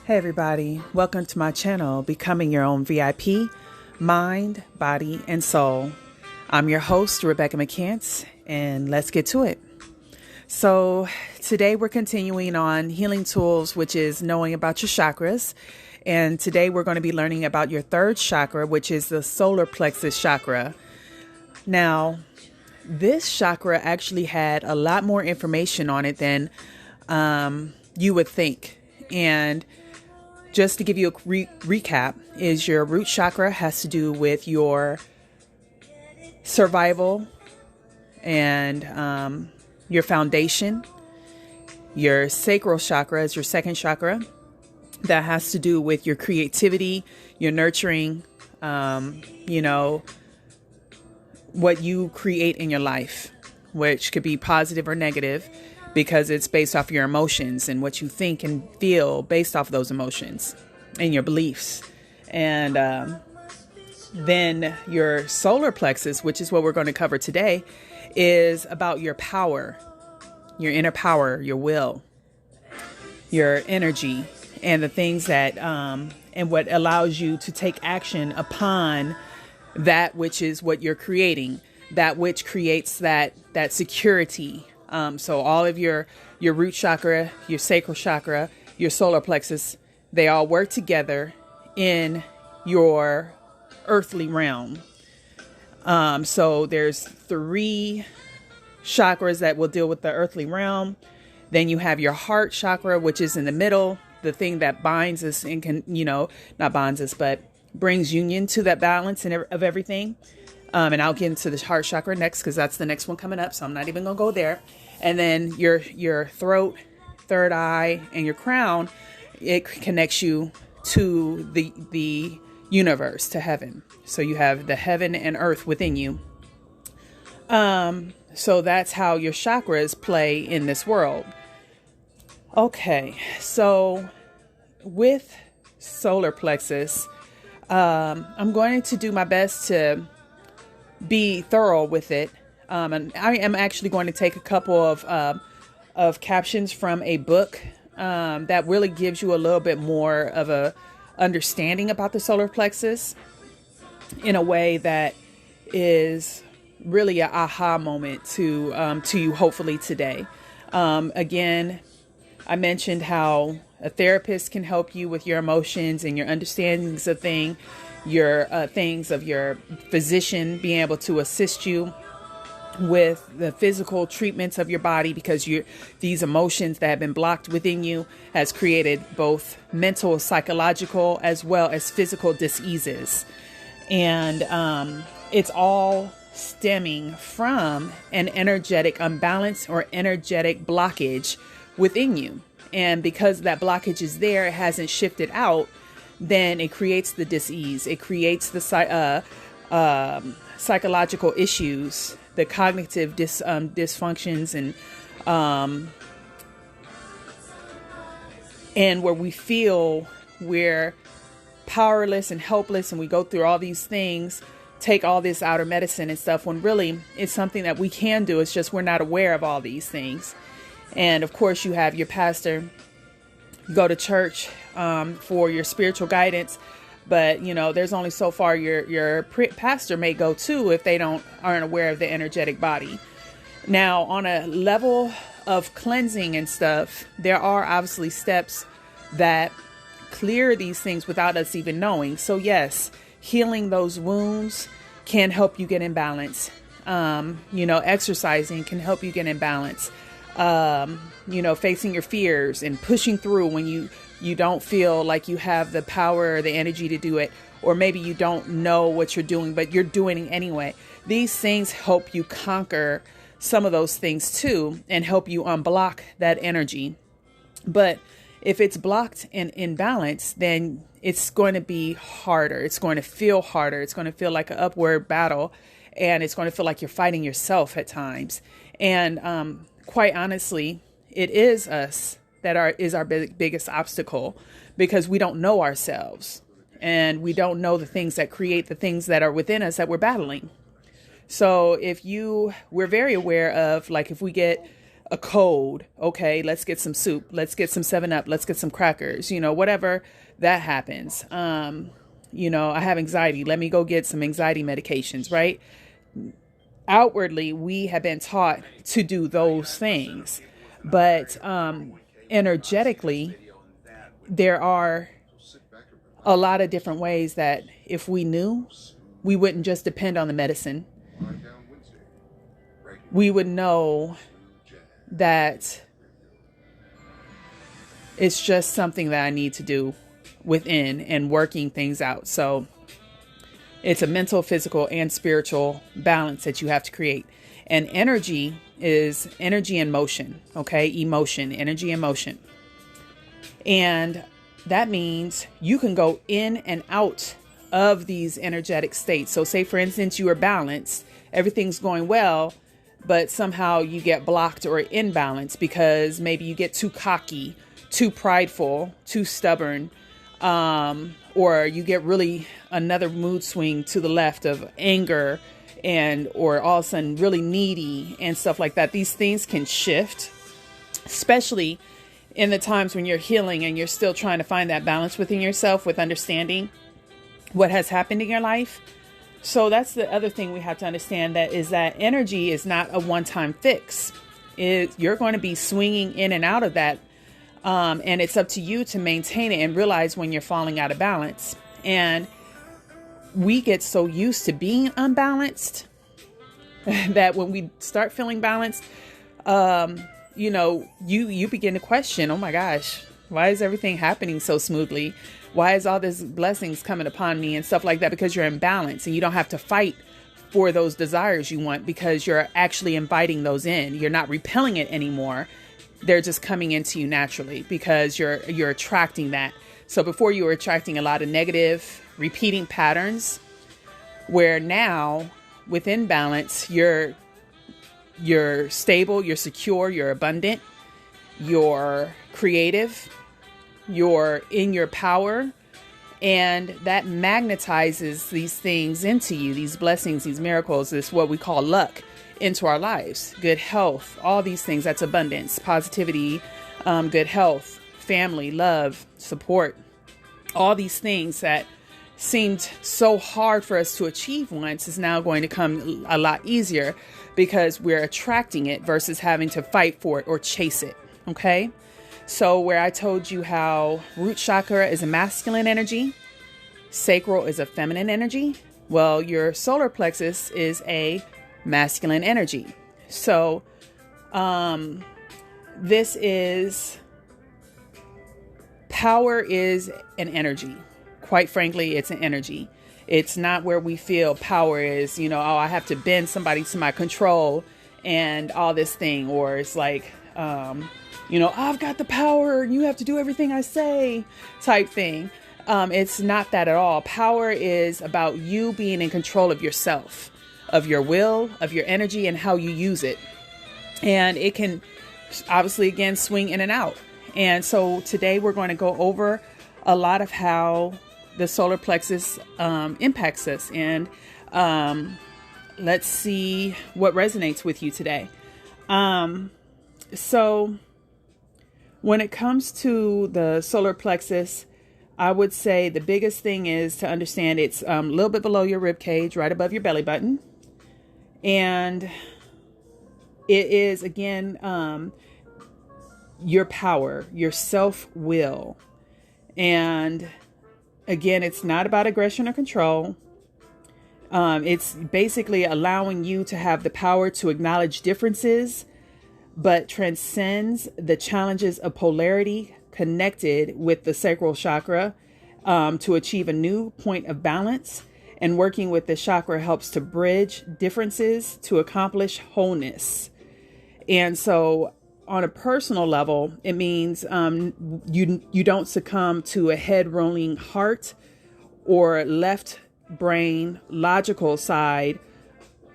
Hey everybody, welcome to my channel, Becoming Your Own VIP, Mind, Body, and Soul. I'm your host, Rebecca McCants, and let's get to it. So today we're continuing on healing tools, which is knowing about your chakras. And today we're going to be learning about your third chakra, which is the solar plexus chakra. Now, this chakra actually had a lot more information on it than you would think. And just to give you a recap, is your root chakra has to do with your survival and your foundation. Your sacral chakra is your second chakra. That has to do with your creativity, your nurturing, what you create in your life, which could be positive or negative, because it's based off your emotions and what you think and feel based off those emotions and your beliefs. And then your solar plexus, which is what we're going to cover today, is about your power, your inner power, your will, your energy, and the things that and what allows you to take action upon that which is what you're creating, that which creates that security. So all of your root chakra, your sacral chakra, your solar plexus, they all work together in your earthly realm. So there's 3 chakras that will deal with the earthly realm. Then you have your heart chakra, which is in the middle, the thing that binds us and can, not binds us, but brings union to that balance and of everything. And I'll get into the heart chakra next, because that's the next one coming up. So I'm not even going to go there. And then your throat, third eye, and your crown, it connects you to the universe, to heaven. So you have the heaven and earth within you. So that's how your chakras play in this world. Okay, so with solar plexus, I'm going to do my best to be thorough with it. And I am actually going to take a couple of captions from a book that really gives you a little bit more of a understanding about the solar plexus in a way that is really an aha moment to you, hopefully today. Again, I mentioned how a therapist can help you with your emotions and your understandings of things of your physician being able to assist you with the physical treatments of your body, because these emotions that have been blocked within you has created both mental, psychological, as well as physical diseases. And it's all stemming from an energetic imbalance or energetic blockage within you. And because that blockage is there, it hasn't shifted out, then it creates the disease. It creates the psychological issues, the cognitive dysfunctions, and where we feel we're powerless and helpless, and we go through all these things, take all this outer medicine and stuff, when really it's something that we can do. It's just we're not aware of all these things. And of course, you have your pastor, go to church for your spiritual guidance. But, there's only so far your pastor may go to if they aren't aware of the energetic body. Now, on a level of cleansing and stuff, there are obviously steps that clear these things without us even knowing. So yes, healing those wounds can help you get in balance. Exercising can help you get in balance. Facing your fears and pushing through when you don't feel like you have the power or the energy to do it, or maybe you don't know what you're doing, but you're doing it anyway. These things help you conquer some of those things too, and help you unblock that energy. But if it's blocked and imbalanced, then it's going to be harder. It's going to feel harder. It's going to feel like an upward battle, and it's going to feel like you're fighting yourself at times. And quite honestly, it is us that is our biggest obstacle, because we don't know ourselves, and we don't know the things that create the things that are within us that we're battling. So we're very aware of, like, if we get a cold. Okay, let's get some soup. Let's get some 7-Up. Let's get some crackers. Whatever that happens. I have anxiety. Let me go get some anxiety medications, right? Outwardly, we have been taught to do those things. But energetically, there are a lot of different ways that if we knew, we wouldn't just depend on the medicine. We would know that it's just something that I need to do within and working things out. So it's a mental, physical, and spiritual balance that you have to create. And energy is energy and motion. Okay. Emotion, energy and motion. And that means you can go in and out of these energetic states. So say, for instance, you are balanced, everything's going well, but somehow you get blocked or imbalanced because maybe you get too cocky, too prideful, too stubborn, or you get really another mood swing to the left of anger or all of a sudden really needy and stuff like that. These things can shift, especially in the times when you're healing and you're still trying to find that balance within yourself with understanding what has happened in your life. So that's the other thing we have to understand, that energy is not a one-time fix. You're going to be swinging in and out of that. And it's up to you to maintain it and realize when you're falling out of balance. And we get so used to being unbalanced that when we start feeling balanced, you begin to question, oh my gosh, why is everything happening so smoothly? Why is all this blessings coming upon me and stuff like that? Because you're in balance and you don't have to fight for those desires you want because you're actually inviting those in. You're not repelling it anymore. They're just coming into you naturally because you're attracting that. So before you were attracting a lot of negative repeating patterns, where now within balance, you're stable, you're secure, you're abundant, you're creative, you're in your power, and that magnetizes these things into you, these blessings, these miracles, this what we call luck into our lives, good health, all these things. That's abundance, positivity, good health, family, love, support, all these things that seemed so hard for us to achieve once is now going to come a lot easier because we're attracting it versus having to fight for it or chase it. Okay. So where I told you how root chakra is a masculine energy, sacral is a feminine energy. Well, your solar plexus is a masculine energy. So, this is power is an energy. Quite frankly, it's an energy. It's not where we feel power is, I have to bend somebody to my control and all this thing. Or it's like, I've got the power, you have to do everything I say type thing. It's not that at all. Power is about you being in control of yourself, of your will, of your energy, and how you use it. And it can obviously, again, swing in and out. And so today we're going to go over a lot of how the solar plexus impacts us. And let's see what resonates with you today. So when it comes to the solar plexus, I would say the biggest thing is to understand it's a little bit below your rib cage, right above your belly button. And it is, again, your power, your self-will. And again, it's not about aggression or control. It's basically allowing you to have the power to acknowledge differences, but transcends the challenges of polarity connected with the sacral chakra to achieve a new point of balance. And working with the chakra helps to bridge differences to accomplish wholeness. And so on a personal level, it means you don't succumb to a head rolling heart or left brain logical side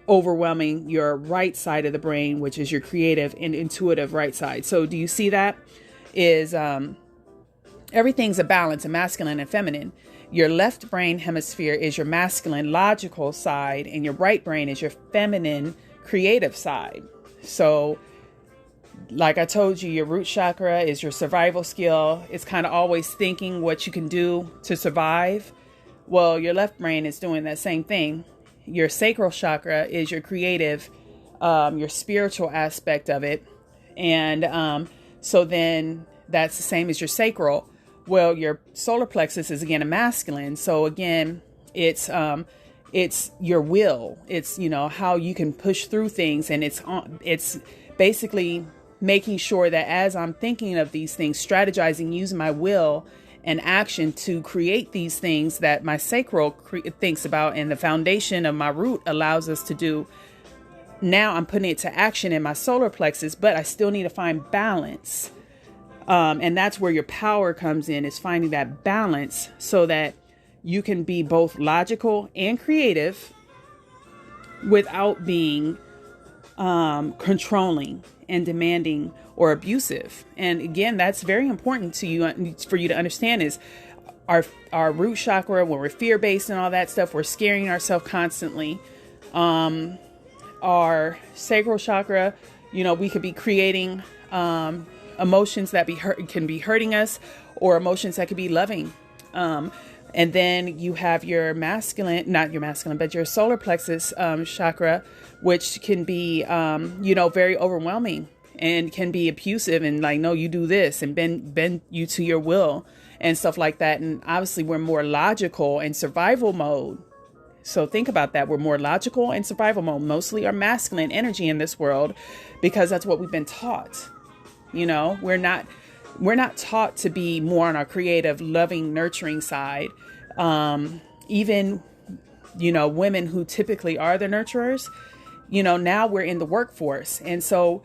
overwhelming your right side of the brain, which is your creative and intuitive right side. So do you see that? Is everything's a balance, a masculine and feminine. Your left brain hemisphere is your masculine logical side, and your right brain is your feminine creative side. So Like I told you, your root chakra is your survival skill. It's kind of always thinking what you can do to survive. Well, your left brain is doing that same thing. Your sacral chakra is your creative, your spiritual aspect of it. And so then that's the same as your sacral. Well, your solar plexus is again a masculine. So again, it's your will. It's, how you can push through things. And it's basically making sure that as I'm thinking of these things, strategizing, using my will and action to create these things that my sacral thinks about, and the foundation of my root allows us to do. Now I'm putting it to action in my solar plexus, but I still need to find balance. And that's where your power comes in, is finding that balance so that you can be both logical and creative without being controlling and demanding or abusive. And again, that's very important to you, for you to understand, is our root chakra, when we're fear-based and all that stuff, we're scaring ourselves constantly. Our sacral chakra, we could be creating emotions that can be hurting us, or emotions that could be loving. And then you have your not your masculine, but your solar plexus chakra, which can be, very overwhelming and can be abusive and like, no, you do this, and bend you to your will and stuff like that. And obviously we're more logical and survival mode. So think about that. We're more logical and survival mode, mostly our masculine energy in this world, because that's what we've been taught. We're not taught to be more on our creative, loving, nurturing side. Even, women who typically are the nurturers, now we're in the workforce. And so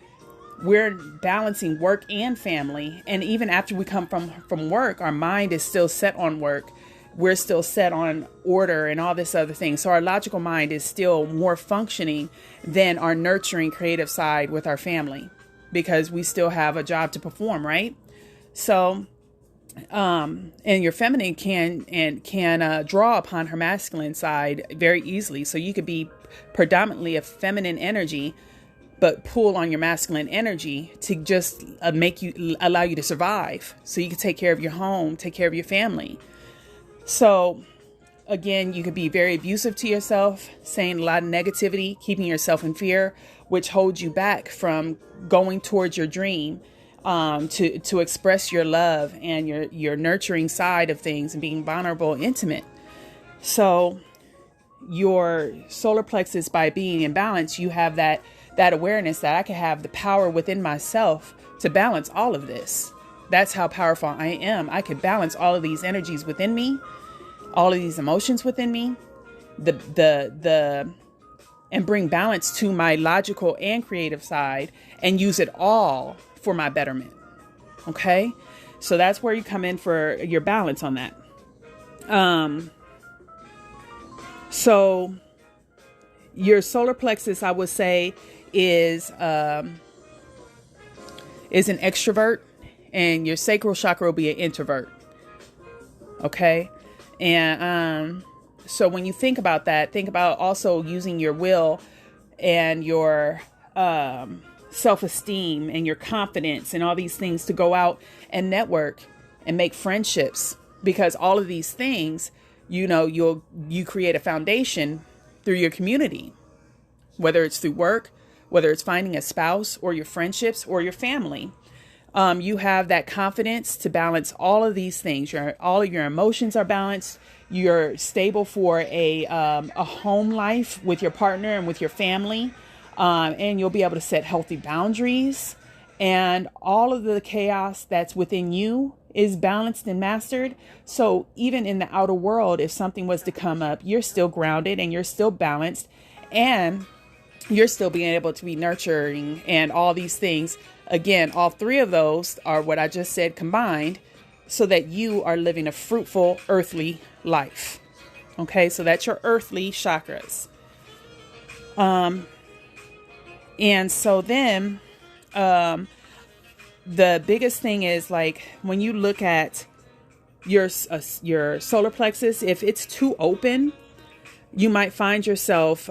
we're balancing work and family. And even after we come from work, our mind is still set on work. We're still set on order and all this other thing. So our logical mind is still more functioning than our nurturing creative side with our family, because we still have a job to perform, right? So, and your feminine can draw upon her masculine side very easily. So you could be predominantly a feminine energy, but pull on your masculine energy to just allow you to survive. So you can take care of your home, take care of your family. So again, you could be very abusive to yourself, saying a lot of negativity, keeping yourself in fear, which holds you back from going towards your dream, to express your love and your nurturing side of things and being vulnerable, intimate. So your solar plexus, by being in balance, you have that awareness that I can have the power within myself to balance all of this. That's how powerful I am. I can balance all of these energies within me, all of these emotions within me, and bring balance to my logical and creative side, and use it all for my betterment. Okay? So that's where you come in for your balance on that. So your solar plexus, I would say, is an extrovert, and your sacral chakra will be an introvert. Okay? And so when you think about that, think about also using your will and your self-esteem and your confidence and all these things to go out and network and make friendships, because all of these things, you create a foundation through your community, whether it's through work, whether it's finding a spouse, or your friendships, or your family. You have that confidence to balance all of these things. All of your emotions are balanced. You're stable for a home life with your partner and with your family. And you'll be able to set healthy boundaries. And all of the chaos that's within you is balanced and mastered. So even in the outer world, if something was to come up, you're still grounded and you're still balanced, and you're still being able to be nurturing and all these things. Again, all three of those are what I just said combined, so that you are living a fruitful earthly life. Okay, so that's your earthly chakras. And so then the biggest thing is, like, when you look at your solar plexus, if it's too open, you might find yourself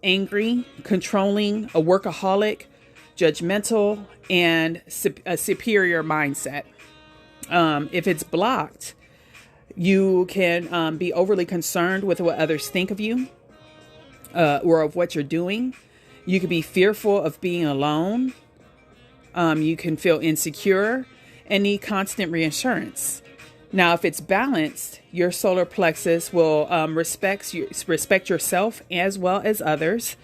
angry, controlling, a workaholic, judgmental, and a superior mindset. If it's blocked, you can be overly concerned with what others think of you or of what you're doing. You could be fearful of being alone. You can feel insecure and need constant reassurance. Now, if it's balanced, your solar plexus will respect yourself as well as others.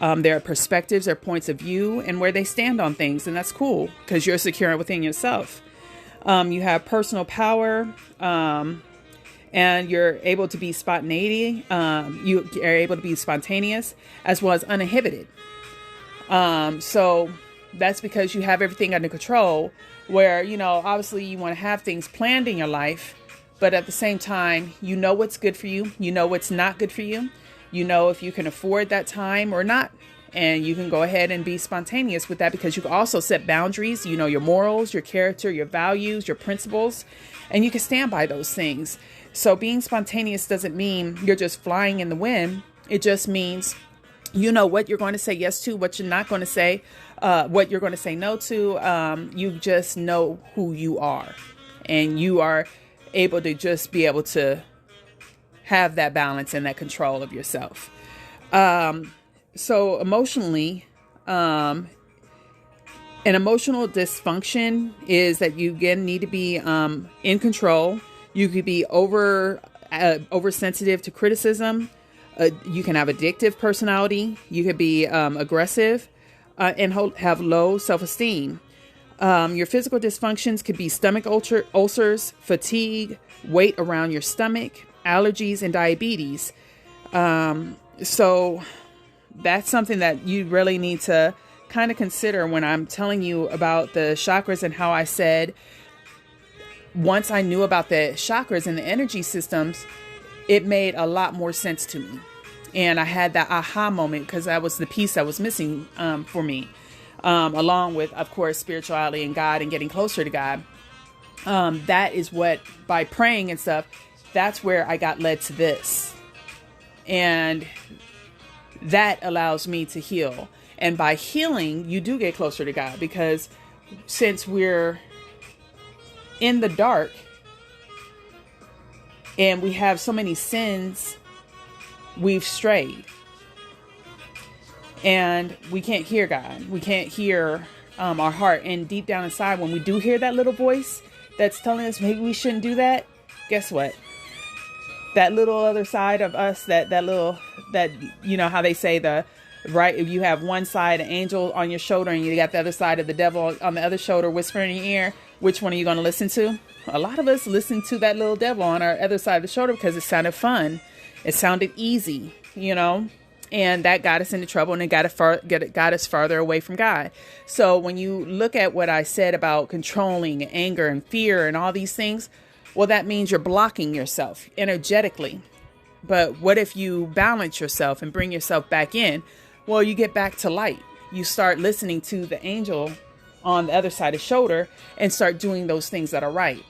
Their perspectives, their points of view, and where they stand on things. And that's cool because you're secure within yourself. You have personal power, and you're able to be spontaneity. You are able to be spontaneous as well as uninhibited. So that's because you have everything under control, where, obviously you want to have things planned in your life, but at the same time, you know what's good for you. You know what's not good for you. You know if you can afford that time or not. And you can go ahead and be spontaneous with that, because you can also set boundaries, your morals, your character, your values, your principles, and you can stand by those things. So being spontaneous doesn't mean you're just flying in the wind. It just means you know what you're going to say yes to, what you're not going to say, what you're going to say no to. You just know who you are, and you are able to just be able to have that balance and that control of yourself. So emotionally, an emotional dysfunction is that you again need to be in control. You could be oversensitive to criticism. You can have addictive personality. You could be aggressive and have low self-esteem. Your physical dysfunctions could be stomach ulcers, fatigue, weight around your stomach, allergies, and diabetes. So that's something that you really need to kind of consider when I'm telling you about the chakras, and how I said once I knew about the chakras and the energy systems, it made a lot more sense to me. And I had that aha moment, because that was the piece that was missing for me, along with, of course, spirituality and God and getting closer to God. That is what, by praying and stuff, that's where I got led to this. And that allows me to heal. And by healing, you do get closer to God, because since we're in the dark and we have so many sins, we've strayed. And we can't hear God. We can't hear our heart. And deep down inside, when we do hear that little voice that's telling us maybe we shouldn't do that, guess what? That little other side of us, that how they say if you have one side, an angel on your shoulder, and you got the other side of the devil on the other shoulder whispering in your ear, which one are you going to listen to? A lot of us listen to that little devil on our other side of the shoulder because it sounded fun. It sounded easy, and that got us into trouble, and it got us farther away from God. So when you look at what I said about controlling anger and fear and all these things, well, that means you're blocking yourself energetically. But what if you balance yourself and bring yourself back in? Well, you get back to light. You start listening to the angel on the other side of the shoulder and start doing those things that are right.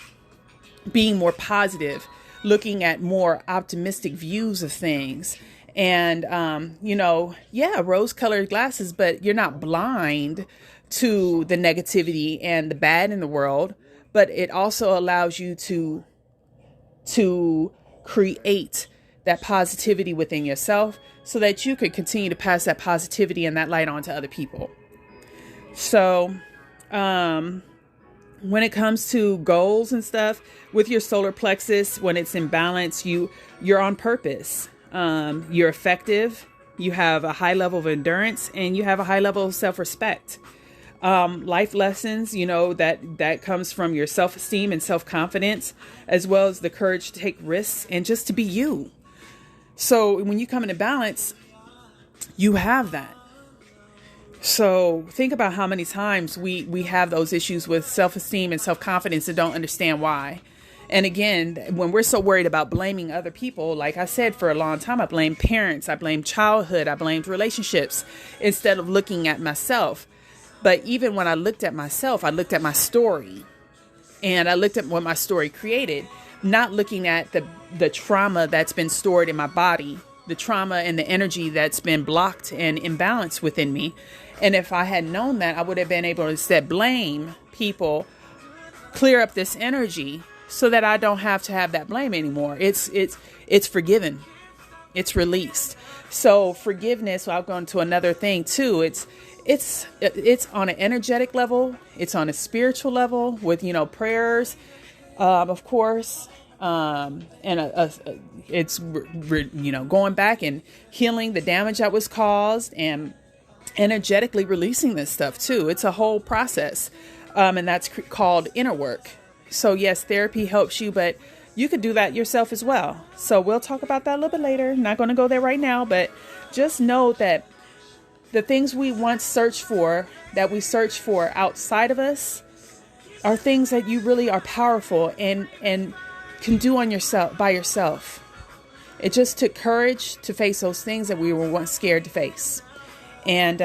Being more positive, looking at more optimistic views of things. And, rose-colored glasses, but you're not blind to the negativity and the bad in the world. But it also allows you to create that positivity within yourself, so that you could continue to pass that positivity and that light on to other people. So, when it comes to goals and stuff with your solar plexus, when it's in balance, you're on purpose. You're effective. You have a high level of endurance, and you have a high level of self-respect. Life lessons, that comes from your self-esteem and self-confidence, as well as the courage to take risks and just to be you. So when you come into balance, you have that. So think about how many times we have those issues with self-esteem and self-confidence and don't understand why. And again, when we're so worried about blaming other people, like I said, for a long time, I blamed parents, I blamed childhood, I blamed relationships, instead of looking at myself. But even when I looked at myself, I looked at my story, and I looked at what my story created, not looking at the trauma that's been stored in my body, the trauma and the energy that's been blocked and imbalanced within me. And if I had known that, I would have been able to instead blame people, clear up this energy so that I don't have to have that blame anymore. It's forgiven. It's released. So forgiveness, I'll go into another thing too. It's on an energetic level. It's on a spiritual level with, prayers, of course. It's going back and healing the damage that was caused and energetically releasing this stuff too. It's a whole process. And that's called inner work. So yes, therapy helps you, but you could do that yourself as well. So we'll talk about that a little bit later. Not going to go there right now, but just know that the things we once searched for, that we search for outside of us, are things that you really are powerful and can do by yourself. It just took courage to face those things that we were once scared to face. And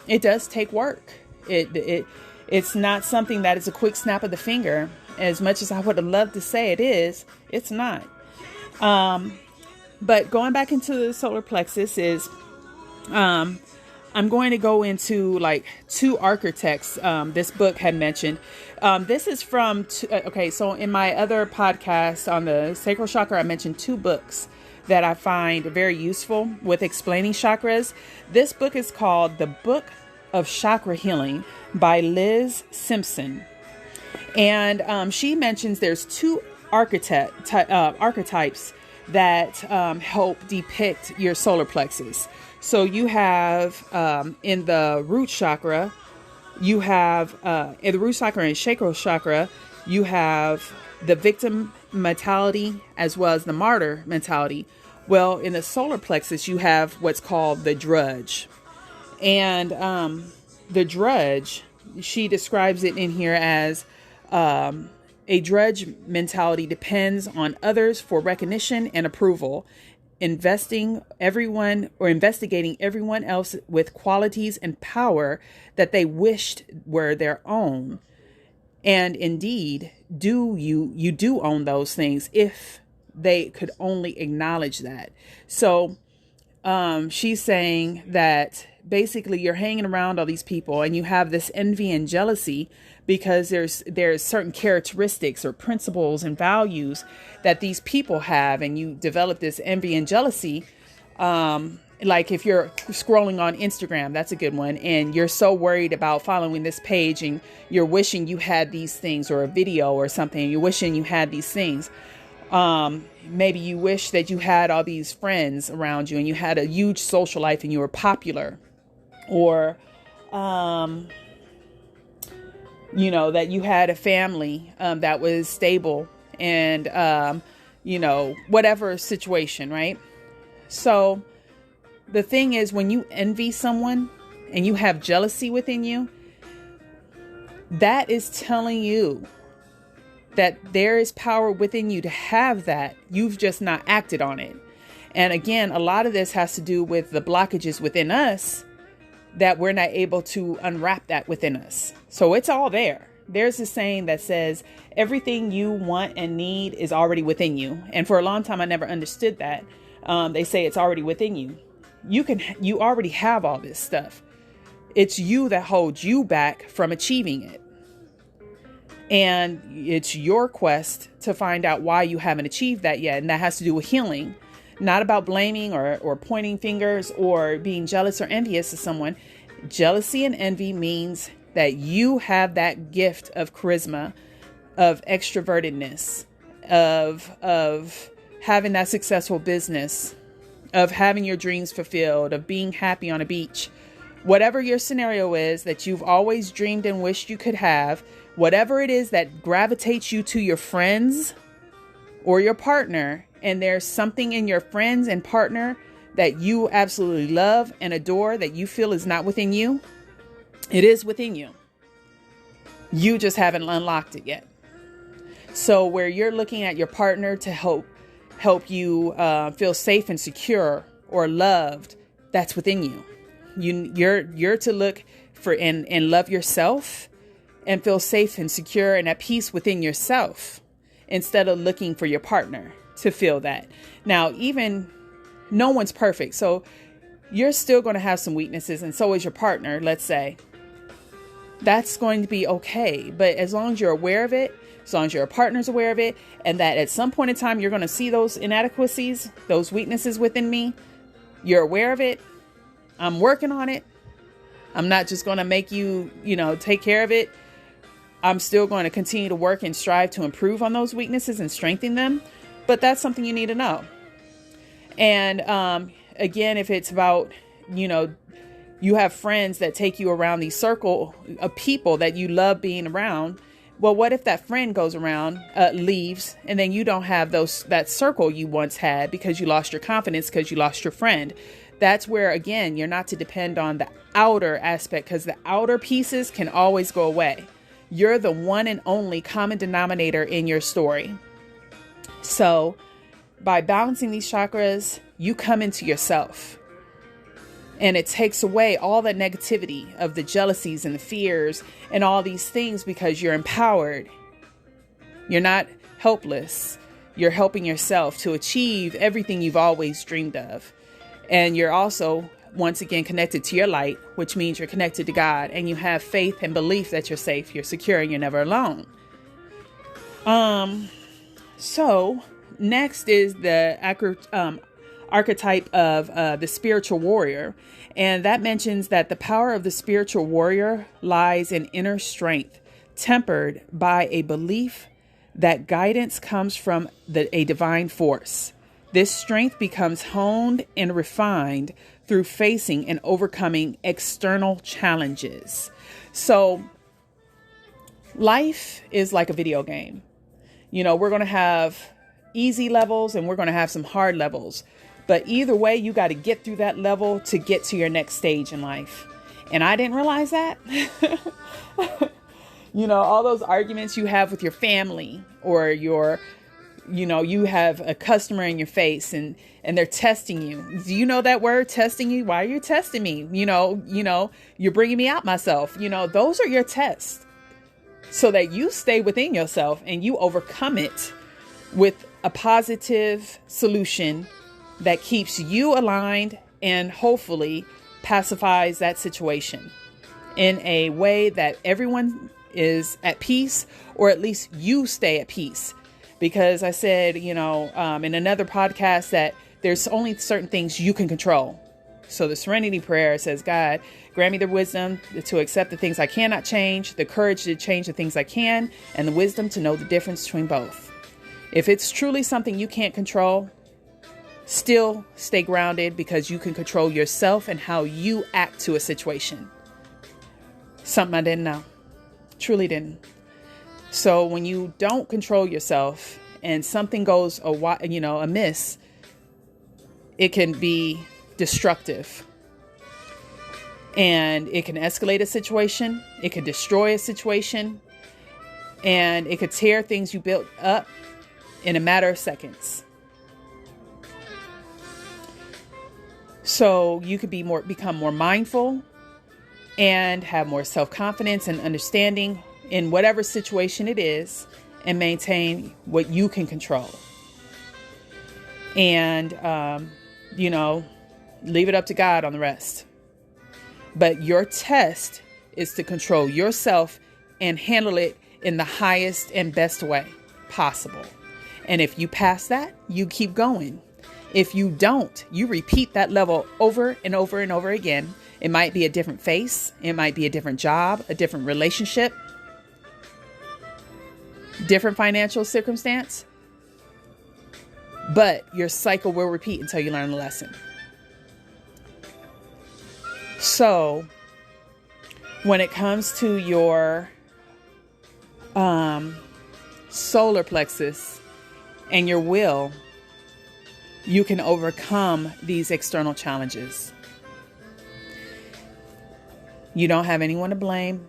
it does take work. It's not something that is a quick snap of the finger. As much as I would have loved to say it is, it's not. But going back into the solar plexus is, I'm going to go into like two architects this book had mentioned. This is from, so in my other podcast on the sacral chakra, I mentioned two books that I find very useful with explaining chakras. This book is called The Book of Chakra Healing by Liz Simpson. And she mentions there's two archetypes that help depict your solar plexus. So you have in the root chakra, you have in the root chakra and sacral chakra, you have the victim mentality as well as the martyr mentality. Well, in the solar plexus, you have what's called the drudge. And the drudge, she describes it in here as a drudge mentality depends on others for recognition and approval, investigating everyone else with qualities and power that they wished were their own. And indeed, you do own those things if they could only acknowledge that. So she's saying that basically you're hanging around all these people and you have this envy and jealousy because there's certain characteristics or principles and values that these people have, and you develop this envy and jealousy. Like if you're scrolling on Instagram, that's a good one, and you're so worried about following this page and you're wishing you had these things, or a video or something, you're wishing you had these things. Maybe you wish that you had all these friends around you and you had a huge social life and you were popular, or, that you had a family, that was stable and, whatever situation, right? So the thing is, when you envy someone and you have jealousy within you, that is telling you that there is power within you to have that. You've just not acted on it. And again, a lot of this has to do with the blockages within us that we're not able to unwrap that within us. So it's all there. There's a saying that says everything you want and need is already within you. And for a long time, I never understood that. They say it's already within you. You already have all this stuff. It's you that holds you back from achieving it. And it's your quest to find out why you haven't achieved that yet. And that has to do with healing, not about blaming or pointing fingers or being jealous or envious of someone. Jealousy and envy means that you have that gift of charisma, of extrovertedness, of having that successful business, of having your dreams fulfilled, of being happy on a beach. Whatever your scenario is that you've always dreamed and wished you could have, whatever it is that gravitates you to your friends or your partner, and there's something in your friends and partner that you absolutely love and adore that you feel is not within you, it is within you. You just haven't unlocked it yet. So where you're looking at your partner to help you feel safe and secure or loved, that's within you. You're to look for and love yourself and feel safe and secure and at peace within yourself instead of looking for your partner to feel that. Now, even no one's perfect. So you're still going to have some weaknesses, and so is your partner, let's say. That's going to be okay. But as long as you're aware of it, as long as your partner's aware of it, and that at some point in time, you're going to see those inadequacies, those weaknesses within me, you're aware of it. I'm working on it. I'm not just going to make you, take care of it. I'm still going to continue to work and strive to improve on those weaknesses and strengthen them. But that's something you need to know. And again, if it's about, you have friends that take you around the circle of people that you love being around. Well, what if that friend goes around, leaves, and then you don't have that circle you once had because you lost your confidence, because you lost your friend? That's where, again, you're not to depend on the outer aspect, because the outer pieces can always go away. You're the one and only common denominator in your story. So by balancing these chakras, you come into yourself. And it takes away all that negativity of the jealousies and the fears and all these things, because you're empowered. You're not helpless. You're helping yourself to achieve everything you've always dreamed of. And you're also, once again, connected to your light, which means you're connected to God, and you have faith and belief that you're safe, you're secure, and you're never alone. So next is the archetype of the spiritual warrior. And that mentions that the power of the spiritual warrior lies in inner strength, tempered by a belief that guidance comes from a divine force. This strength becomes honed and refined through facing and overcoming external challenges. So life is like a video game. We're going to have easy levels and we're going to have some hard levels. But either way, you got to get through that level to get to your next stage in life. And I didn't realize that. All those arguments you have with your family, or you have a customer in your face and they're testing you. Do you know that word, testing you? Why are you testing me? You're bringing me out myself. Those are your tests, so that you stay within yourself and you overcome it with a positive solution that keeps you aligned and hopefully pacifies that situation in a way that everyone is at peace, or at least you stay at peace. Because I said, in another podcast, that there's only certain things you can control. So the serenity prayer says, God, grant me the wisdom to accept the things I cannot change, the courage to change the things I can, and the wisdom to know the difference between both. If it's truly something you can't control, still stay grounded, because you can control yourself and how you act to a situation. Something I didn't know. Truly didn't. So when you don't control yourself and something goes amiss, it can be destructive. And it can escalate a situation. It could destroy a situation. And it could tear things you built up in a matter of seconds. So you could become more mindful and have more self-confidence and understanding in whatever situation it is, and maintain what you can control. And, leave it up to God on the rest. But your test is to control yourself and handle it in the highest and best way possible. And if you pass that, you keep going. If you don't, you repeat that level over and over and over again. It might be a different face. It might be a different job, a different relationship, different financial circumstance. But your cycle will repeat until you learn the lesson. So when it comes to your solar plexus and your will, you can overcome these external challenges. You don't have anyone to blame.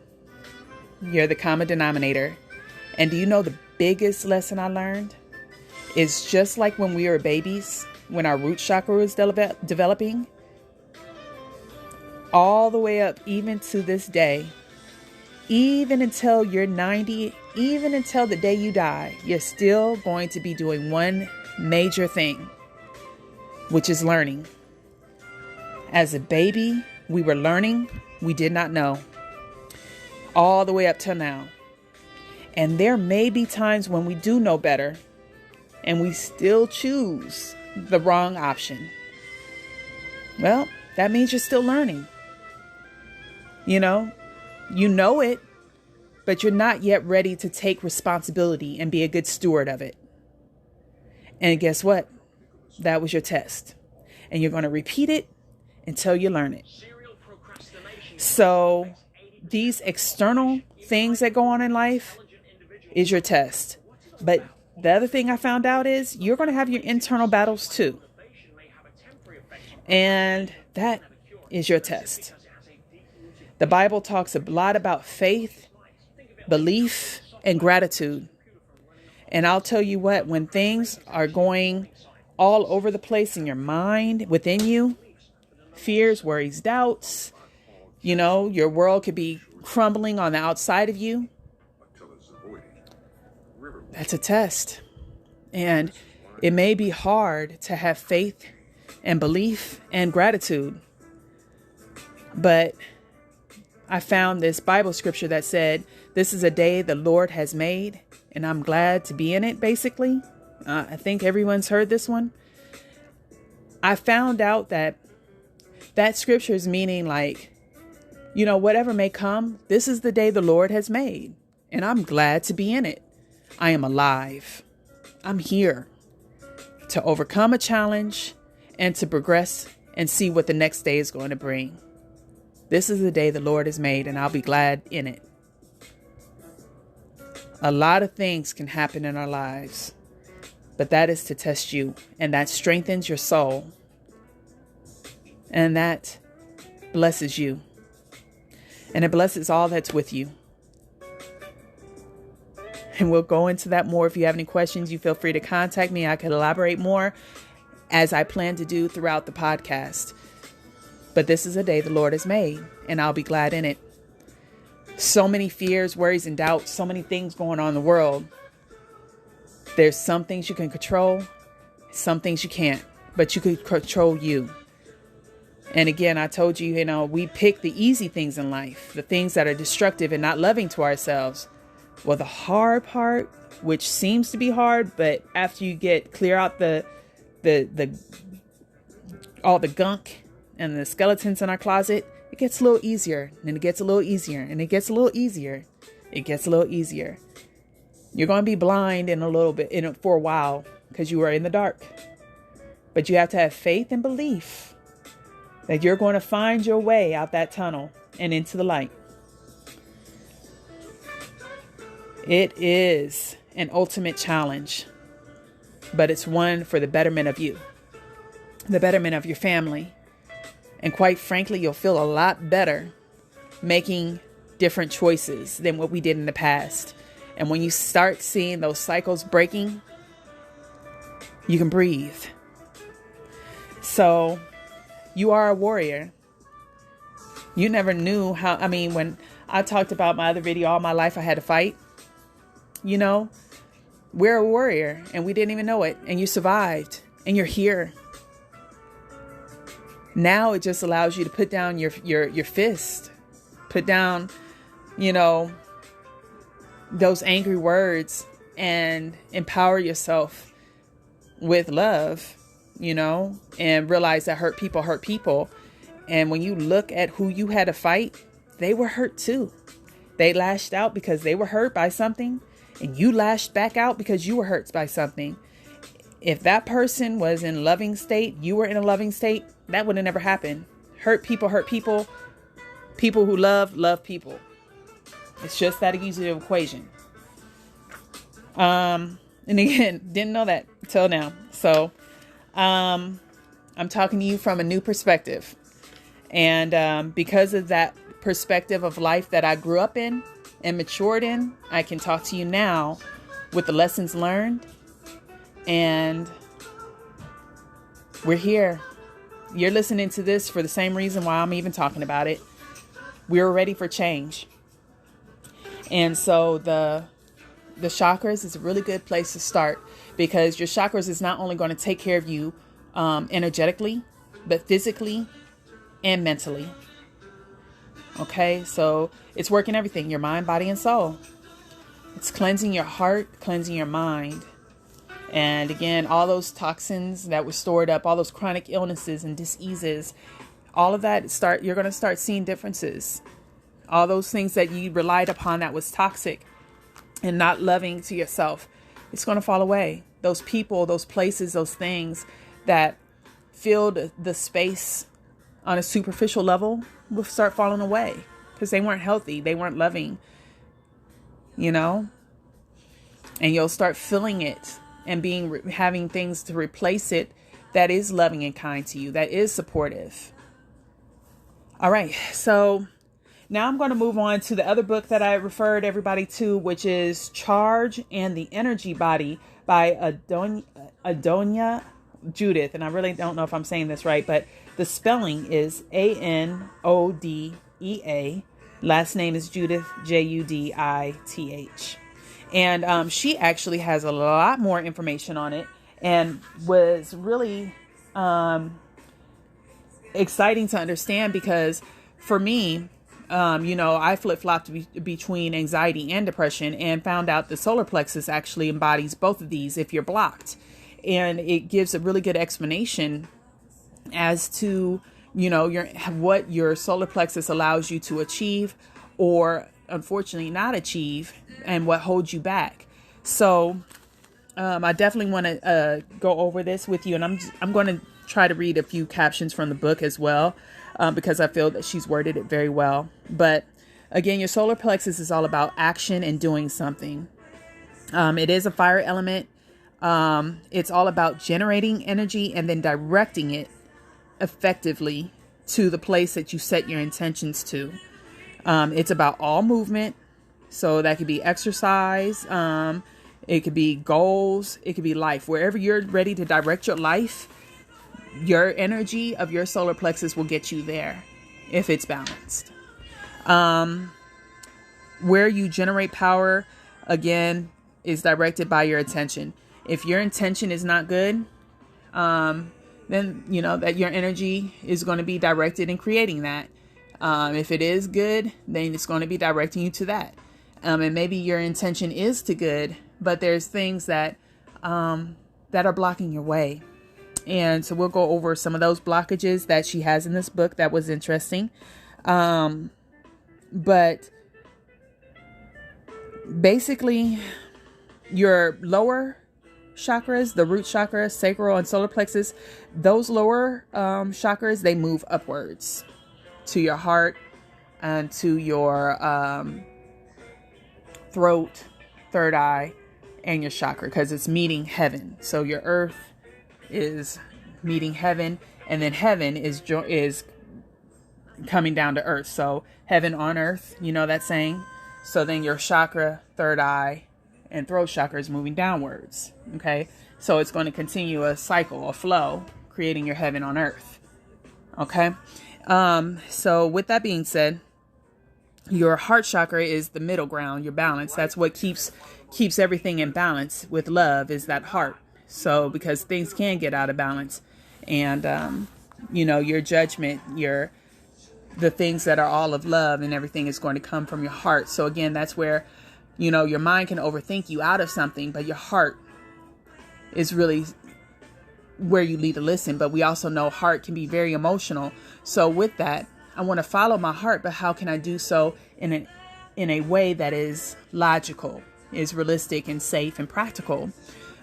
You're the common denominator. And do you know the biggest lesson I learned? Is just like when we were babies, when our root chakra was developing, all the way up, even to this day, even until you're 90, even until the day you die, you're still going to be doing one major thing. which is learning. As a baby, we were learning. We did not know. All the way up till now. And there may be times when we do know better and we still choose the wrong option. Well, that means you're still learning. You know it, but you're not yet ready to take responsibility and be a good steward of it. And guess what? That was your test. And you're going to repeat it until you learn it. So these external things that go on in life is your test. But the other thing I found out is you're going to have your internal battles too. And that is your test. The Bible talks a lot about faith, belief, and gratitude. And I'll tell you what, when things are going all over the place in your mind, within you, fears, worries, doubts, your world could be crumbling on the outside of you. That's a test. And it may be hard to have faith and belief and gratitude. But I found this Bible scripture that said, this is a day the Lord has made, and I'm glad to be in it, basically. I think everyone's heard this one. I found out that scripture is meaning whatever may come, this is the day the Lord has made, and I'm glad to be in it. I am alive. I'm here to overcome a challenge and to progress and see what the next day is going to bring. This is the day the Lord has made, and I'll be glad in it. A lot of things can happen in our lives, but that is to test you, and that strengthens your soul, and that blesses you, and it blesses all that's with you. And we'll go into that more. If you have any questions, you feel free to contact me. I can elaborate more as I plan to do throughout the podcast. But this is a day the Lord has made, and I'll be glad in it. So many fears, worries, and doubts, so many things going on in the world. There's some things you can control, some things you can't, but you can control you. And again, I told you, we pick the easy things in life, the things that are destructive and not loving to ourselves. Well, the hard part, which seems to be hard, but after you get clear out the all the gunk and the skeletons in our closet, it gets a little easier, and it gets a little easier, and it gets a little easier. It gets a little easier. You're going to be blind in a little bit for a while because you are in the dark, but you have to have faith and belief that you're going to find your way out that tunnel and into the light. It is an ultimate challenge, but it's one for the betterment of you, the betterment of your family. And quite frankly, you'll feel a lot better making different choices than what we did in the past. And when you start seeing those cycles breaking, you can breathe. So you are a warrior. You never knew when I talked about my other video, all my life I had to fight. We're a warrior, and we didn't even know it. And you survived, and you're here. Now it just allows you to put down your fist, put down, those angry words, and empower yourself with love, and realize that hurt people. And when you look at who you had to fight, they were hurt too. They lashed out because they were hurt by something, and you lashed back out because you were hurt by something. If that person was in a loving state, you were in a loving state, that would have never happened. Hurt people. People who love people. It's just that easy of equation. And again, didn't know that till now. So, I'm talking to you from a new perspective. And because of that perspective of life that I grew up in and matured in, I can talk to you now with the lessons learned. And we're here. You're listening to this for the same reason why I'm even talking about it. We're ready for change. And so the chakras is a really good place to start, because your chakras is not only going to take care of you energetically, but physically and mentally. Okay, so it's working everything, your mind, body, and soul. It's cleansing your heart, cleansing your mind. And again, all those toxins that were stored up, all those chronic illnesses and diseases, all of that, you're going to start seeing differences. All those things that you relied upon that was toxic and not loving to yourself, it's going to fall away. Those people, those places, those things that filled the space on a superficial level will start falling away because they weren't healthy. They weren't loving, and you'll start filling it and having things to replace it that is loving and kind to you, that is supportive. All right. So now I'm going to move on to the other book that I referred everybody to, which is Charge and the Energy Body by Adonia Judith. And I really don't know if I'm saying this right, but the spelling is Anodea. Last name is Judith, Judith. And she actually has a lot more information on it and was really exciting to understand because for me, I flip-flopped between anxiety and depression and found out the solar plexus actually embodies both of these if you're blocked. And it gives a really good explanation as to, what your solar plexus allows you to achieve or unfortunately not achieve and what holds you back. So I definitely want to go over this with you. And I'm going to try to read a few captions from the book as well. Because I feel that she's worded it very well. But again, your solar plexus is all about action and doing something. It is a fire element. It's all about generating energy and then directing it effectively to the place that you set your intentions to. It's about all movement. So that could be exercise. It could be goals. It could be life. Wherever you're ready to direct your life, your energy of your solar plexus will get you there if it's balanced. Where you generate power, again, is directed by your attention. If your intention is not good, then that your energy is going to be directed in creating that. If it is good, then it's going to be directing you to that. And maybe your intention is to good, but there's things that are blocking your way. And so we'll go over some of those blockages that she has in this book. That was interesting. But basically, your lower chakras, the root chakra, sacral, and solar plexus, those lower chakras, they move upwards to your heart and to your throat, third eye, and your chakra because it's meeting heaven. So your earth is meeting heaven, and then heaven is coming down to earth. So heaven on earth, that saying. So then your chakra, third eye, and throat chakra is moving downwards. Okay, so it's going to continue a cycle, a flow, creating your heaven on earth. Okay, so with that being said, your heart chakra is the middle ground, your balance. That's what keeps everything in balance with love, is that heart. So because things can get out of balance, and your judgment, the things that are all of love and everything is going to come from your heart. So again, that's where your mind can overthink you out of something, but your heart is really where you need to listen. But we also know heart can be very emotional. So with that, I want to follow my heart, but how can I do so in a way that is logical, is realistic and safe and practical?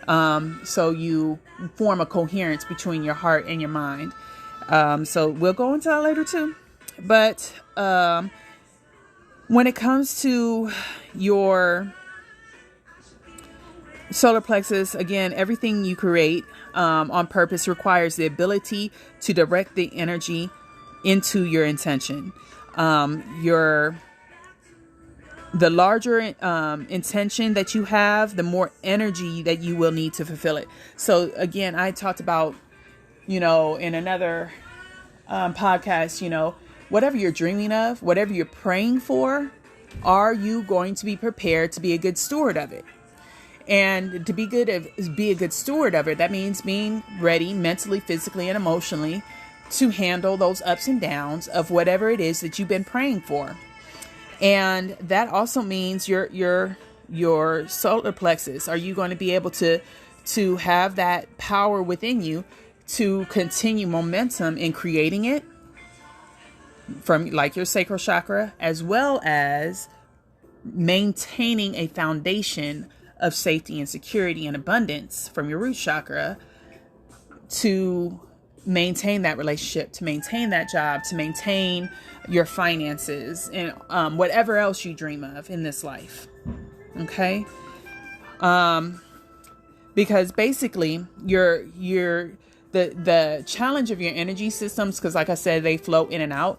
So you form a coherence between your heart and your mind. So we'll go into that later too. But when it comes to your solar plexus, again, everything you create on purpose requires the ability to direct the energy into your intention. The larger intention that you have, the more energy that you will need to fulfill it. So again, I talked about, in another podcast, whatever you're dreaming of, whatever you're praying for, are you going to be prepared to be a good steward of it? And to be a good steward of it, that means being ready mentally, physically, and emotionally to handle those ups and downs of whatever it is that you've been praying for. And that also means your solar plexus. Are you going to be able to have that power within you to continue momentum in creating it from like your sacral chakra, as well as maintaining a foundation of safety and security and abundance from your root chakra to maintain that relationship, to maintain that job, to maintain your finances and whatever else you dream of in this life. Okay? Because basically the challenge of your energy systems, because like I said, they flow in and out.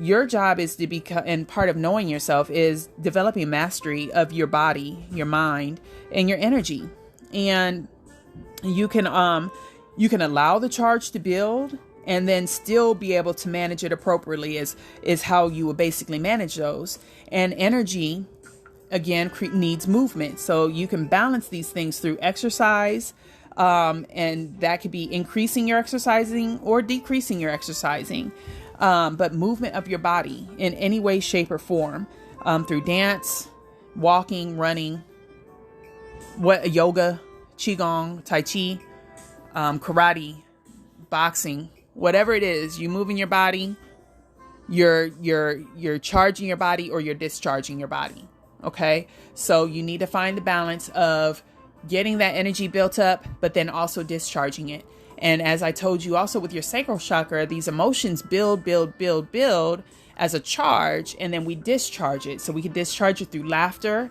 Your job is to become, and part of knowing yourself is developing mastery of your body, your mind, and your energy. And you can allow the charge to build and then still be able to manage it appropriately is how you will basically manage those. And energy, again, needs movement. So you can balance these things through exercise. And that could be increasing your exercising or decreasing your exercising. But movement of your body in any way, shape, or form, through dance, walking, running, yoga, qigong, tai chi, karate, boxing, whatever it is, you moving your body, you're charging your body or you're discharging your body. Okay. So you need to find the balance of getting that energy built up, but then also discharging it. And as I told you also with your sacral chakra, these emotions build as a charge, and then we discharge it. So we can discharge it through laughter,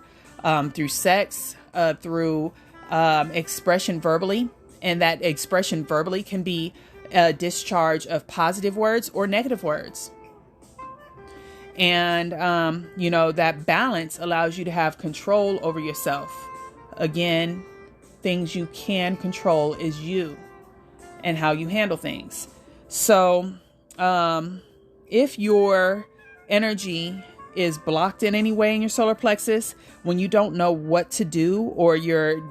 through sex, through expression verbally. And that expression verbally can be a discharge of positive words or negative words. And, that balance allows you to have control over yourself. Again, things you can control is you and how you handle things. So, if your energy is blocked in any way in your solar plexus, when you don't know what to do, or you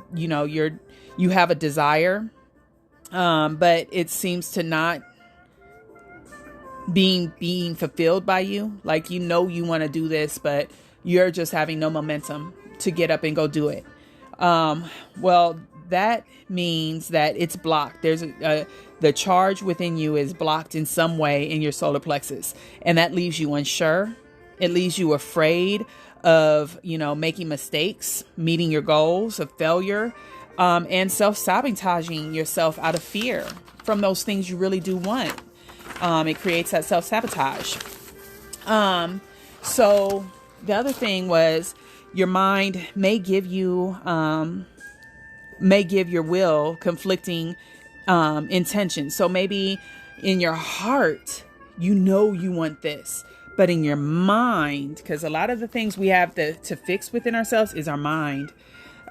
have a desire, but it seems to not being fulfilled by you, like, you want to do this, but you're just having no momentum to get up and go do it. Well, that means that it's blocked. There's the charge within you is blocked in some way in your solar plexus. And that leaves you unsure. It leaves you afraid of, making mistakes, meeting your goals, of failure, and self-sabotaging yourself out of fear from those things you really do want. It creates that self-sabotage. So the other thing was, your mind may give your will conflicting intentions. So maybe in your heart, you want this, but in your mind, because a lot of the things we have to fix within ourselves is our mind.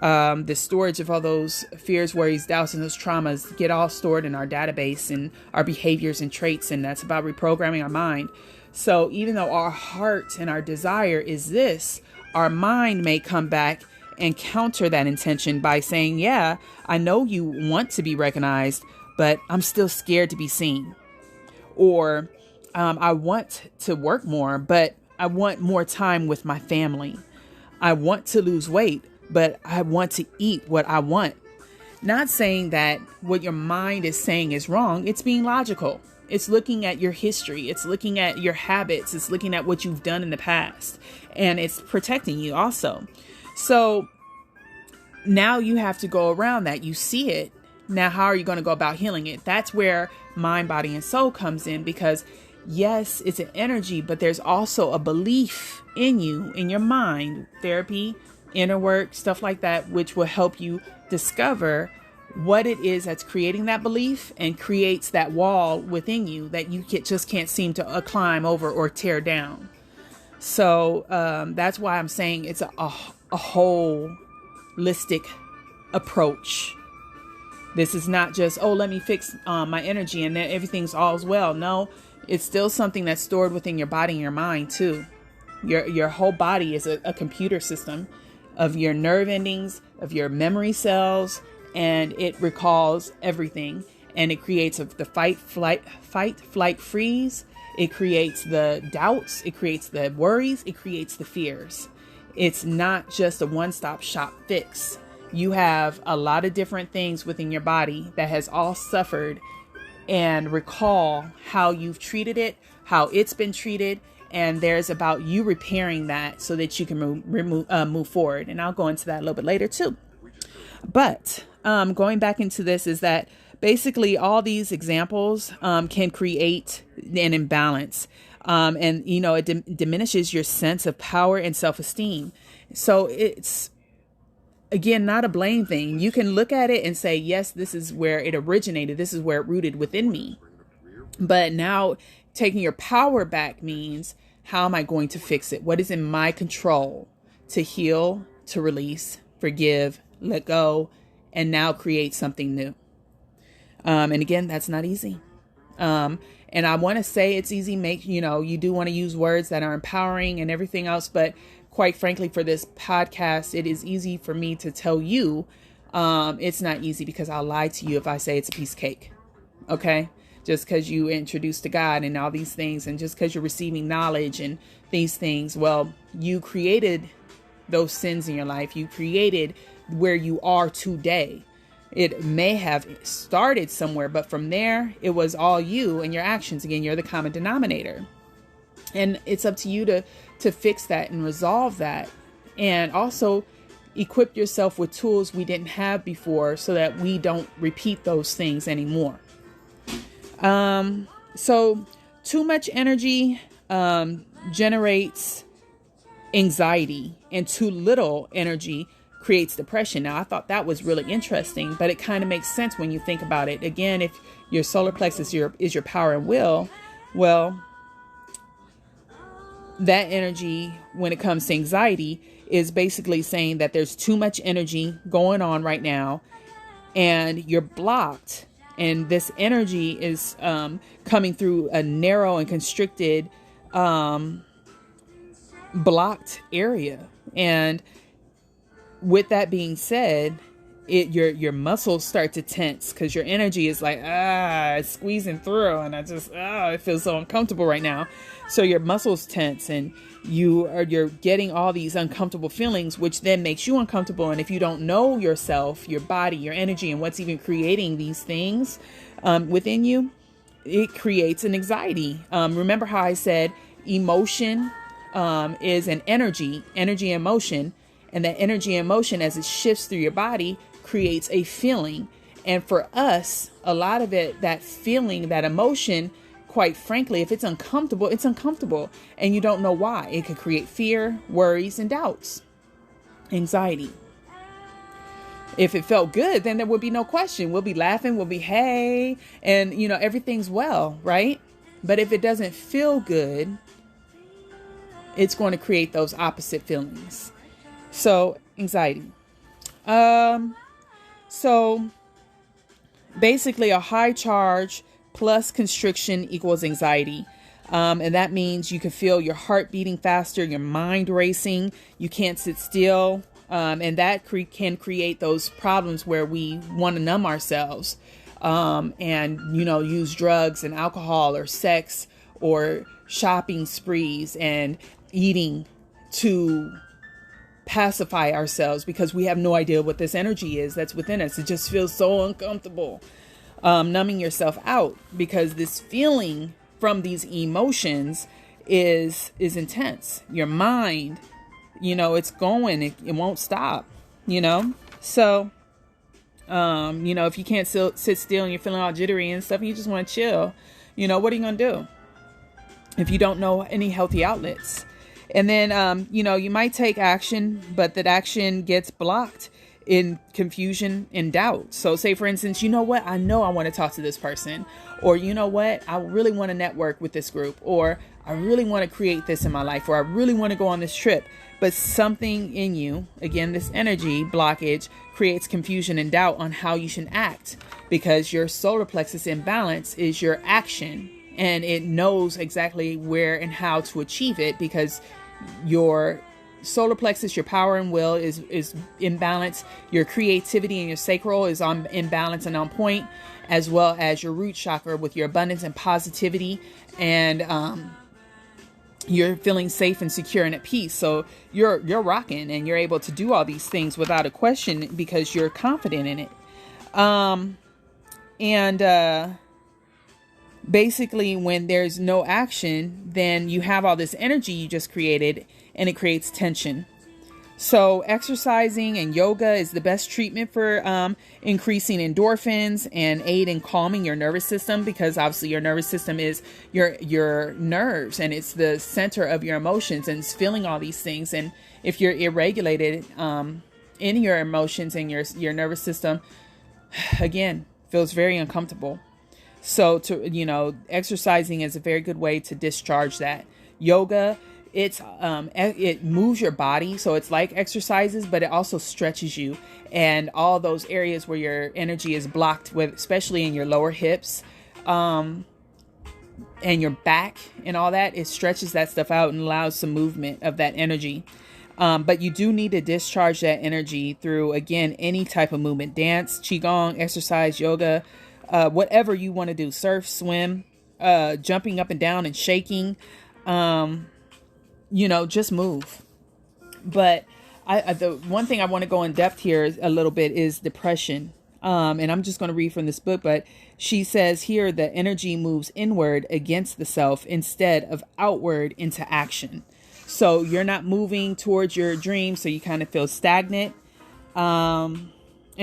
The storage of all those fears, worries, doubts, and those traumas get all stored in our database and our behaviors and traits. And that's about reprogramming our mind. So even though our heart and our desire is this, our mind may come back and counter that intention by saying, yeah, I know you want to be recognized, but I'm still scared to be seen. Or I want to work more, but I want more time with my family. I want to lose weight, but I want to eat what I want. Not saying that what your mind is saying is wrong. It's being logical. It's looking at your history. It's looking at your habits. It's looking at what you've done in the past. And it's protecting you also. So now you have to go around that. You see it. Now, how are you going to go about healing it? That's where mind, body, and soul comes in, because yes, it's an energy, but there's also a belief in you, in your mind, therapy, inner work, stuff like that, which will help you discover what it is that's creating that belief and creates that wall within you that you just can't seem to climb over or tear down. So that's why I'm saying it's a holistic approach. This is not just, let me fix my energy and then everything's all's well. No, it's still something that's stored within your body and your mind too. Your whole body is a computer system of your nerve endings, of your memory cells, and it recalls everything. And it creates the fight, flight, freeze. It creates the doubts. It creates the worries. It creates the fears. It's not just a one-stop shop fix. You have a lot of different things within your body that has all suffered, and recall how you've treated it, how it's been treated. And there's about you repairing that so that you can move forward. And I'll go into that a little bit later too. But going back into this is that basically all these examples can create an imbalance. And, it diminishes your sense of power and self-esteem. So it's, again, not a blame thing. You can look at it and say, yes, this is where it originated. This is where it rooted within me. But now taking your power back means, how am I going to fix it? What is in my control to heal, to release, forgive, let go, and now create something new? And again, that's not easy. And I want to say it's easy. You do want to use words that are empowering and everything else. But quite frankly, for this podcast, it is easy for me to tell you it's not easy, because I'll lie to you if I say it's a piece of cake. Okay? Just because you introduced to God and all these things, and just because you're receiving knowledge and these things, well, you created those sins in your life. You created where you are today. It may have started somewhere, but from there, it was all you and your actions. Again, you're the common denominator. And it's up to you to fix that and resolve that. And also equip yourself with tools we didn't have before, so that we don't repeat those things anymore. So too much energy generates anxiety, and too little energy creates depression. Now, I thought that was really interesting, but it kind of makes sense when you think about it. Again, if your solar plexus is your power and will, well, that energy, when it comes to anxiety, is basically saying that there's too much energy going on right now, and you're blocked. And this energy is coming through a narrow and constricted, blocked area. And with that being said, your muscles start to tense, because your energy is like, it's squeezing through, and it feels so uncomfortable right now. So your muscles tense, and you're getting all these uncomfortable feelings, which then makes you uncomfortable. And if you don't know yourself, your body, your energy, and what's even creating these things within you, it creates an anxiety. Remember how I said emotion is an energy and motion. And that energy and motion, as it shifts through your body, creates a feeling. And for us, a lot of it, that feeling, that emotion, quite frankly, if it's uncomfortable, it's uncomfortable. And you don't know why. It can create fear, worries, and doubts, anxiety. If it felt good, then there would be no question. We'll be laughing, we'll be, hey, and everything's well, right? But if it doesn't feel good, it's going to create those opposite feelings. So anxiety. So basically a high charge plus constriction equals anxiety. And that means you can feel your heart beating faster, your mind racing, you can't sit still. And that can create those problems where we want to numb ourselves, and, use drugs and alcohol or sex or shopping sprees and eating to pacify ourselves, because we have no idea what this energy is that's within us. It just feels so uncomfortable. Numbing yourself out, because this feeling from these emotions is intense. Your mind, it's going, it won't stop, So, if you can't sit still and you're feeling all jittery and stuff, and you just want to chill, what are you going to do if you don't know any healthy outlets? And then, you might take action, but that action gets blocked in confusion and doubt. So say, for instance, I know I want to talk to this person, or I really want to network with this group, or I really want to create this in my life, or I really want to go on this trip. But something in you, again, this energy blockage, creates confusion and doubt on how you should act, because your solar plexus imbalance is your action, and it knows exactly where and how to achieve it, because your solar plexus, your power and will is imbalanced. Your creativity and your sacral is in balance and on point, as well as your root chakra with your abundance and positivity, and you're feeling safe and secure and at peace. So you're rocking, and you're able to do all these things without a question because you're confident in it. Basically, when there's no action, then you have all this energy you just created, and it creates tension. So exercising and yoga is the best treatment for increasing endorphins and aid in calming your nervous system, because obviously your nervous system is your nerves, and it's the center of your emotions, and it's feeling all these things. And if you're irregulated in your emotions and your nervous system, again, feels very uncomfortable. So exercising is a very good way to discharge that. Yoga, it moves your body, so it's like exercises, but it also stretches you, and all those areas where your energy is blocked, with especially in your lower hips and your back and all that, it stretches that stuff out and allows some movement of that energy. But you do need to discharge that energy through, again, any type of movement: dance, qigong, exercise, yoga, whatever you want to do, surf, swim, jumping up and down and shaking, just move. But the one thing I want to go in depth here a little bit is depression. And I'm just going to read from this book, but she says here that energy moves inward against the self instead of outward into action. So you're not moving towards your dream, so you kind of feel stagnant, and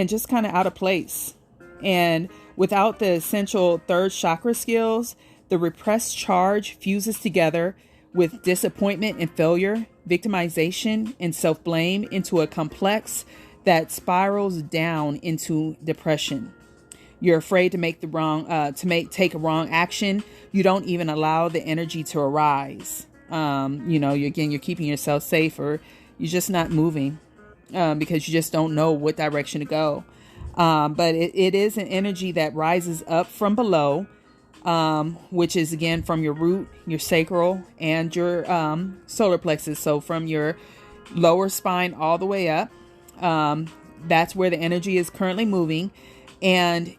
just kind of out of place. And without the essential third chakra skills, the repressed charge fuses together with disappointment and failure, victimization and self-blame into a complex that spirals down into depression. You're afraid to make take a wrong action. You don't even allow the energy to arise. You're keeping yourself safe, or you're just not moving because you just don't know what direction to go. But it is an energy that rises up from below, which is, again, from your root, your sacral, and your solar plexus. So from your lower spine all the way up, that's where the energy is currently moving. And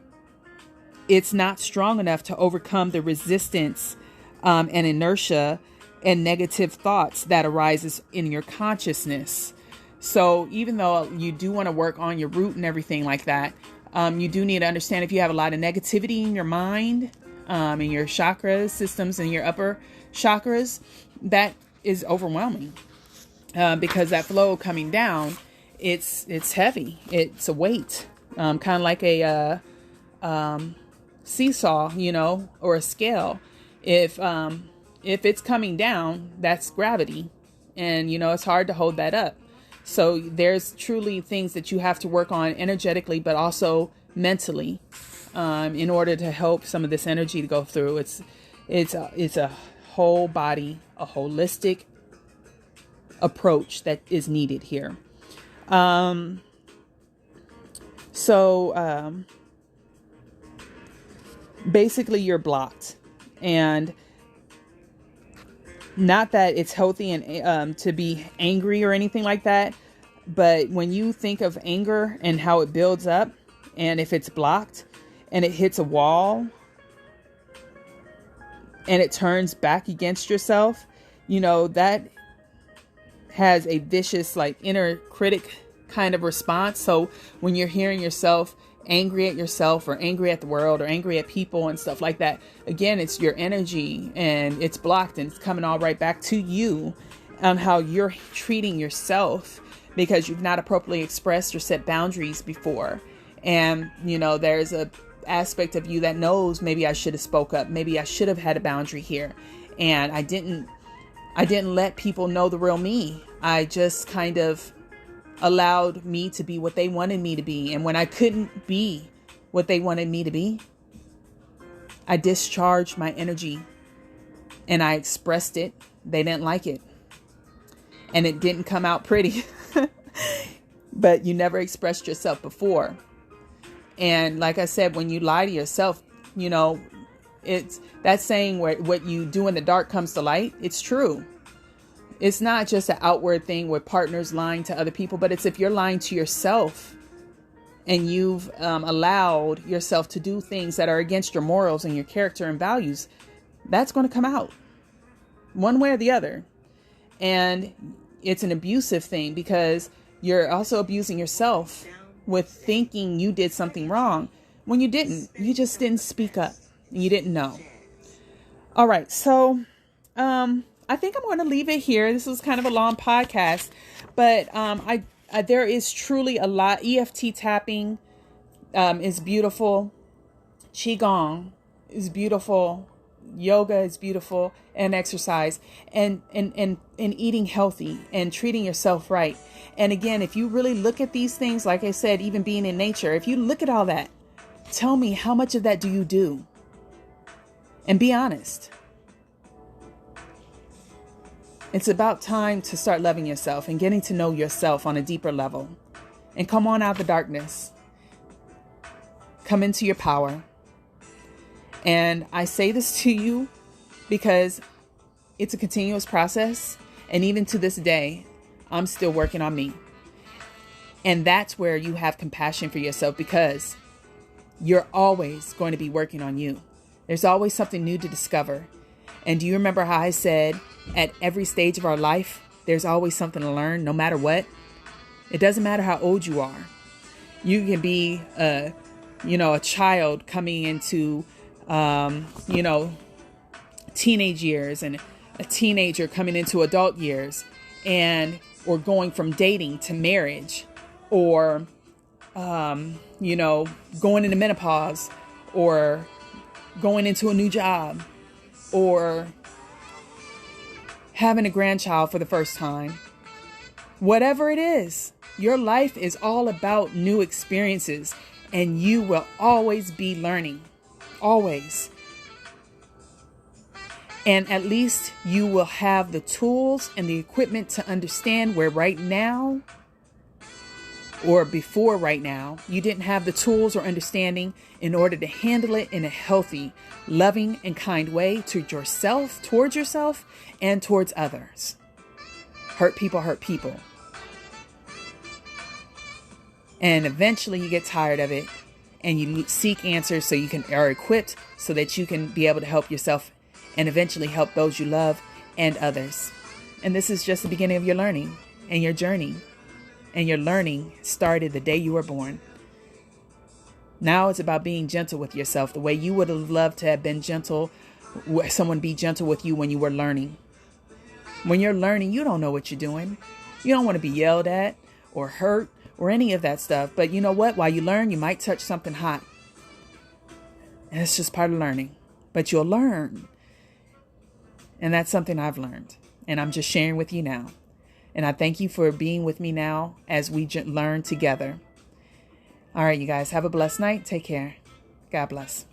it's not strong enough to overcome the resistance and inertia and negative thoughts that arises in your consciousness. So even though you do want to work on your root and everything like that, you do need to understand, if you have a lot of negativity in your mind, in your chakra systems and your upper chakras, that is overwhelming, because that flow coming down, it's heavy. It's a weight, kind of like a seesaw, or a scale. If it's coming down, that's gravity, and it's hard to hold that up. So there's truly things that you have to work on energetically, but also mentally, in order to help some of this energy to go through. It's a whole body, a holistic approach that is needed here. Basically you're blocked, and not that it's healthy and to be angry or anything like that, but when you think of anger and how it builds up, and if it's blocked and it hits a wall and it turns back against yourself, that has a vicious, inner critic kind of response. So when you're hearing yourself angry at yourself, or angry at the world, or angry at people and stuff like that, again, it's your energy, and it's blocked, and it's coming all right back to you on how you're treating yourself, because you've not appropriately expressed or set boundaries before. And there's a aspect of you that knows, maybe I should have spoke up, maybe I should have had a boundary here, and I didn't let people know the real me. I just kind of allowed me to be what they wanted me to be. And when I couldn't be what they wanted me to be, I discharged my energy and I expressed it. They didn't like it, and it didn't come out pretty. But you never expressed yourself before. And like I said, when you lie to yourself, it's that saying where what you do in the dark comes to light. It's true. It's not just an outward thing with partners lying to other people, but it's if you're lying to yourself and you've allowed yourself to do things that are against your morals and your character and values, that's going to come out one way or the other. And it's an abusive thing because you're also abusing yourself with thinking you did something wrong when you didn't. You just didn't speak up. You didn't know. All right. So I think I'm going to leave it here. This was kind of a long podcast, but there is truly a lot. EFT tapping is beautiful. Qigong is beautiful. Yoga is beautiful, and exercise, and eating healthy and treating yourself right. And again, if you really look at these things, like I said, even being in nature, if you look at all that, tell me how much of that do you do? And be honest. It's about time to start loving yourself and getting to know yourself on a deeper level. And come on out of the darkness. Come into your power. And I say this to you because it's a continuous process. And even to this day, I'm still working on me. And that's where you have compassion for yourself, because you're always going to be working on you. There's always something new to discover. And do you remember how I said at every stage of our life, there's always something to learn, no matter what? It doesn't matter how old you are. You can be, a child coming into teenage years, and a teenager coming into adult years, or going from dating to marriage, or, going into menopause, or going into a new job, or having a grandchild for the first time. Whatever it is, your life is all about new experiences, and you will always be learning. Always. And at least you will have the tools and the equipment to understand where right now, or before right now, you didn't have the tools or understanding in order to handle it in a healthy, loving, and kind way towards yourself, and towards others. Hurt people. And eventually you get tired of it, and you seek answers so you are equipped so that you can be able to help yourself and eventually help those you love and others. And this is just the beginning of your learning and your journey. And your learning started the day you were born. Now it's about being gentle with yourself, the way you would have loved to have been gentle, someone be gentle with you when you were learning. When you're learning, you don't know what you're doing. You don't want to be yelled at or hurt or any of that stuff. But you know what? While you learn, you might touch something hot. And it's just part of learning. But you'll learn. And that's something I've learned. And I'm just sharing with you now. And I thank you for being with me now as we learn together. All right, you guys, have a blessed night. Take care. God bless.